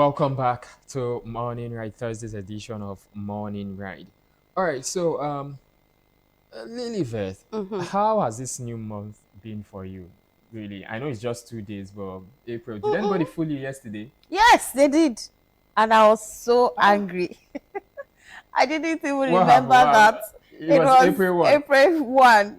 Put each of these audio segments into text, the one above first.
Welcome back to Morning Ride, Thursday's edition of Morning Ride. All right, so Lilibeth, Mm-hmm. how has this new month been for you? Really, I know it's just 2 days, but April. Did anybody Mm-mm. fool you yesterday? Yes, they did. And I was so Ah, angry. I didn't even what happened? remember What that happened? It it was was April 1. April 1.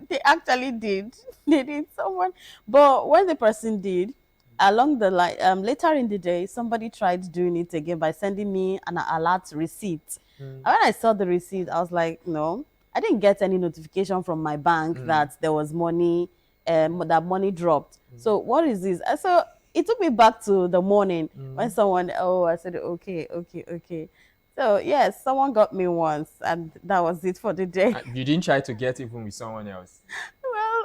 They actually did. They did someone. But when the person did, along the line, later in the day, somebody tried doing it again by sending me an alert receipt. Mm, And when I saw the receipt, I was like, no, I didn't get any notification from my bank mm, that there was money, that money dropped. mm, So what is this? So it took me back to the morning when mm. someone, oh, I said, okay, okay, okay. So yes, someone got me once, and that was it for the day. You didn't try to get even with someone else. Well,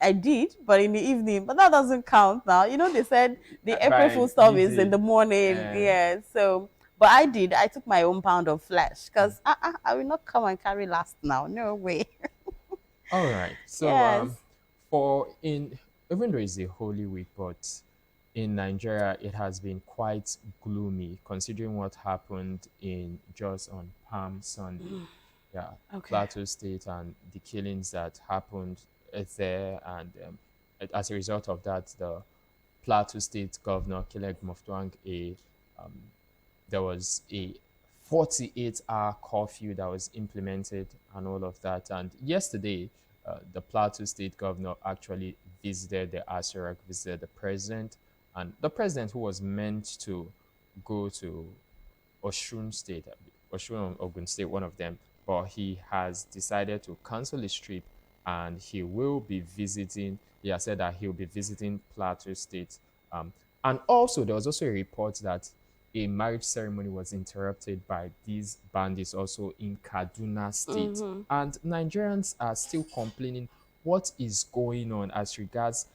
I did, but in the evening. But that doesn't count now. They said the April By Fool stuff is in midday. the morning. Uh, Yeah. So, but I did. I took my own pound of flesh because I will not come and carry last now. No way. All right. So Yes. for in even though it's a holy week, but in Nigeria it has been quite gloomy considering what happened in just on Palm Sunday. Yeah, Okay. Plateau State and the killings that happened there, and as a result of that, the Plateau State Governor Caleb Mutfwang, there was a 48-hour curfew that was implemented and all of that. And yesterday, the Plateau State governor actually visited the Asarak, visited the president, and the president who was meant to go to Oshun State, Oshun or Ogun State, one of them, but he has decided to cancel his trip and he will be visiting. He has said that he'll be visiting Plateau State. Um, and also, there was also a report that a marriage ceremony was interrupted by these bandits also in Kaduna State. Mm-hmm. And Nigerians are still complaining what is going on as regards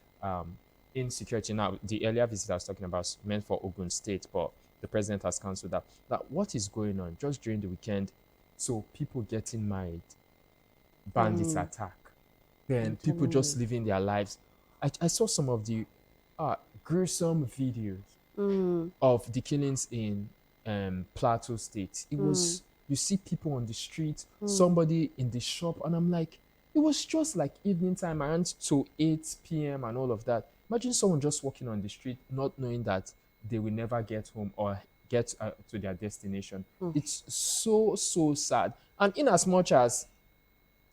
insecurity. Now, the earlier visit I was talking about is meant for Ogun State, but the president has cancelled that. That what is going on just during the weekend? So people getting married, bandits Mm, attack, I'm then people telling just you. living their lives. I saw some of the gruesome videos Mm, of the killings in Plateau State. It mm, was you see people on the street, mm. somebody in the shop, and I'm like, it was just like evening time around to 8 p.m. and all of that. Imagine someone just walking on the street, not knowing that they will never get home or get to their destination. It's so sad. And in as much as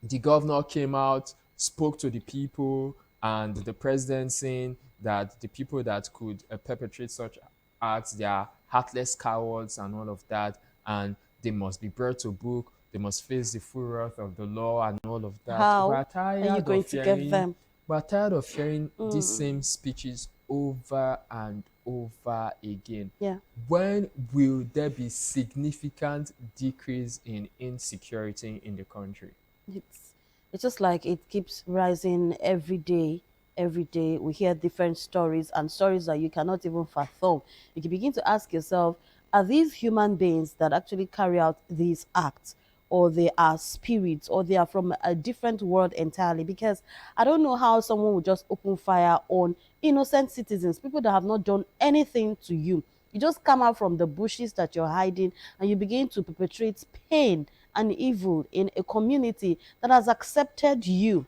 the governor came out, spoke to the people, and the president saying that the people that could perpetrate such acts, they are heartless cowards and all of that, and they must be brought to book, they must face the full wrath of the law and all of that. How are you going to get them? We're tired of hearing these Mm, same speeches over and over again. yeah. When will there be significant decrease in insecurity in the country? It's it's just like it keeps rising every day. Every day we hear different stories and stories that you cannot even fathom. You can begin to ask yourself, are these human beings that actually carry out these acts? Or they are spirits, or they are from a different world entirely. Because I don't know how someone would just open fire on innocent citizens, people that have not done anything to you. You just come out from the bushes that you're hiding and you begin to perpetrate pain and evil in a community that has accepted you.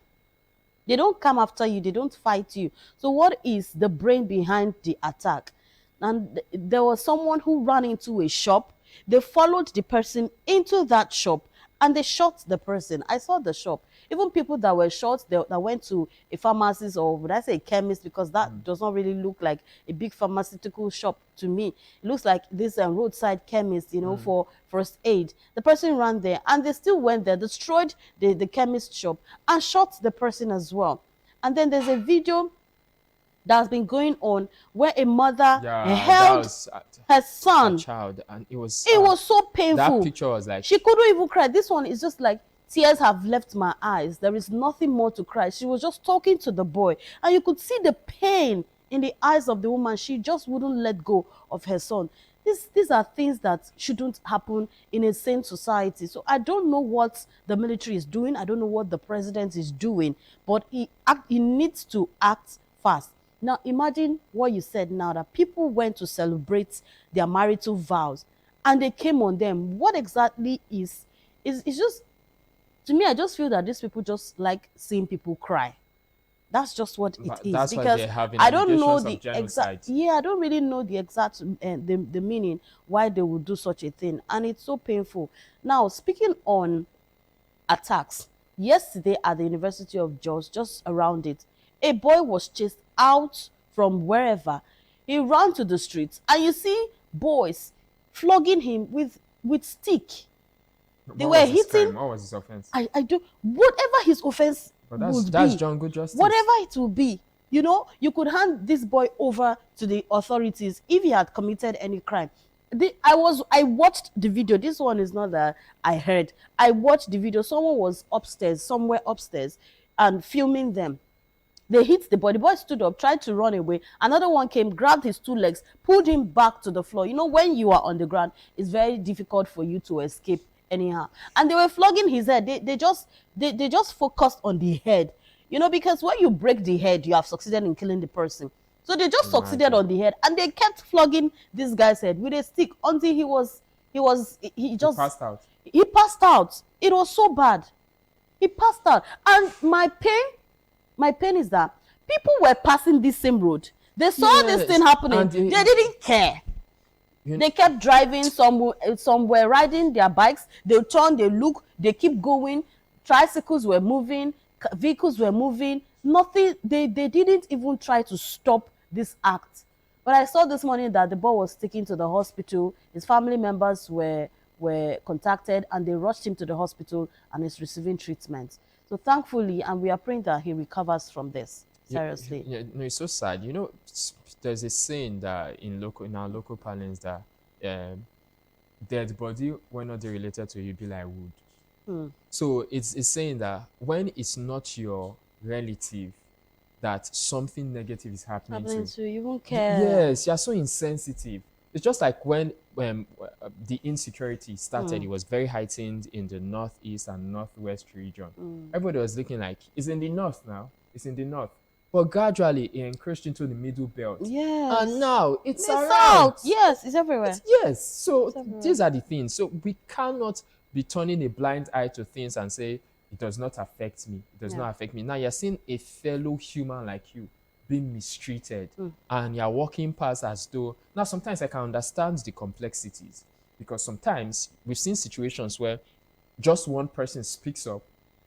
They don't come after you, they don't fight you. So, what is the brain behind the attack? And there was someone who ran into a shop. They followed the person into that shop and they shot the person. I saw the shop. Even people that were shot, that went to a pharmacist, or would I say a chemist, because that does not really look like a big pharmaceutical shop to me. It looks like this roadside chemist, for first aid. The person ran there and they still went there, destroyed the chemist shop and shot the person as well. And then there's a video that's been going on where a mother Yeah, that held was her a son. child, and it was It was so that painful. picture was like, She couldn't even cry. This one is just like tears have left my eyes. There is nothing more to cry. She was just talking to the boy, and you could see the pain in the eyes of the woman. She just wouldn't let go of her son. These are things that shouldn't happen in a sane society. So I don't know what the military is doing. I don't know what the president is doing, but he needs to act fast. Now imagine what you said now, that people went to celebrate their marital vows and they came on them. What exactly is just, to me, I just feel that these people just like seeing people cry. That's just what it But is, that's why because they're having I don't know allegations the of exact, genocide. yeah, I don't really know the exact the meaning why they would do such a thing, and it's so painful. Now, speaking on attacks, yesterday at the University of Jos, just around it, a boy was chased out from wherever. He ran to the streets, and you see boys flogging him with stick. They What were was his hitting. crime? What was his offense? I do whatever his offense But would that's be, jungle justice. whatever it will be. You know, you could hand this boy over to the authorities if he had committed any crime. I watched the video. This one is not that I heard. I watched the video. Someone was upstairs, somewhere upstairs, and filming them. They hit the boy. The boy stood up, tried to run away. Another one came, grabbed his two legs, pulled him back to the floor. You know, when you are on the ground, it's very difficult for you to escape anyhow. And they were flogging his head. They just focused on the head. You know, because when you break the head, you have succeeded in killing the person. So they just succeeded Imagine. on the head, and they kept flogging this guy's head with a stick until he He just passed out. he passed out. It was so bad. He passed out. And my pain is that people were passing this same road. They saw this Yes, thing happening. and They didn't care. You- They kept driving. Some were riding their bikes. They turn, they look, they keep going. Tricycles were moving, vehicles were moving. Nothing. They didn't even try to stop this act. But I saw this morning that the boy was taken to the hospital. His family members were contacted, and they rushed him to the hospital, and he's receiving treatment. So thankfully, and we are praying that he recovers from this. Seriously. Yeah, no, it's so sad. You know, there's a saying that in our local parlance that um, dead body, when not they related to you, be like wood. So it's saying that when it's not your relative, that something negative is happening Happening to. to you, you won't care. Yes, you're so insensitive. It's just like when the insecurity started, it was very heightened in the northeast and northwest region. Everybody was looking like, it's in the north now, it's in the north. But gradually, it encroached into the middle belt. Yes. And now it's It's around. out. Yes, it's everywhere. Yes. So everywhere. these are the things. So we cannot be turning a blind eye to things and say, it does not affect me. It does Yeah. not affect me. Now you're seeing a fellow human like you being mistreated, and you're walking past as though. Now sometimes I can understand the complexities, because sometimes we've seen situations where just one person speaks up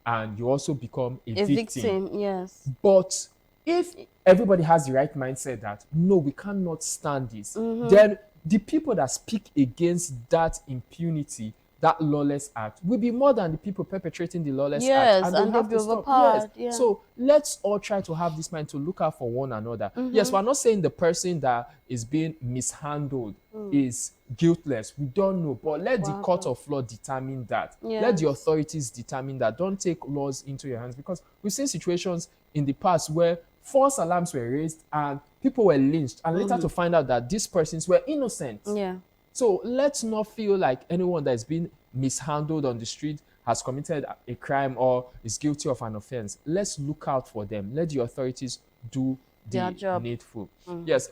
and you also become a A victim. victim, yes. But if everybody has the right mindset that no, we cannot stand this, then the people that speak against that impunity, that lawless act, will be more than the people perpetrating the lawless Yes, act. and they'll they'll have be to stop. overpowered, yeah. So let's all try to have this mind to look out for one another. Yes, we're not saying the person that is being mishandled is guiltless. We don't know. But let the court of law determine that. Let the Yes. authorities determine that. Don't take laws into your hands, because we've seen situations in the past where false alarms were raised and people were lynched, and later to find out that these persons were innocent. Yeah. So let's not feel like anyone that is being mishandled on the street has committed a crime or is guilty of an offense. Let's look out for them. Let the authorities do Their the job. needful. Yes,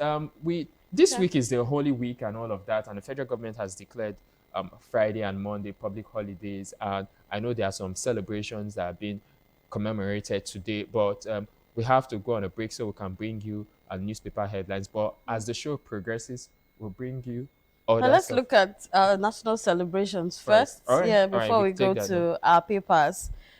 this week is the Holy Week and all of that, and the federal government has declared Friday and Monday public holidays, and I know there are some celebrations that are being commemorated today, but we have to go on a break so we can bring you newspaper headlines. But as the show progresses, we'll bring you other Now let's stuff. look at national celebrations Right. first. All right. Yeah, All right, before we we go take that to our papers.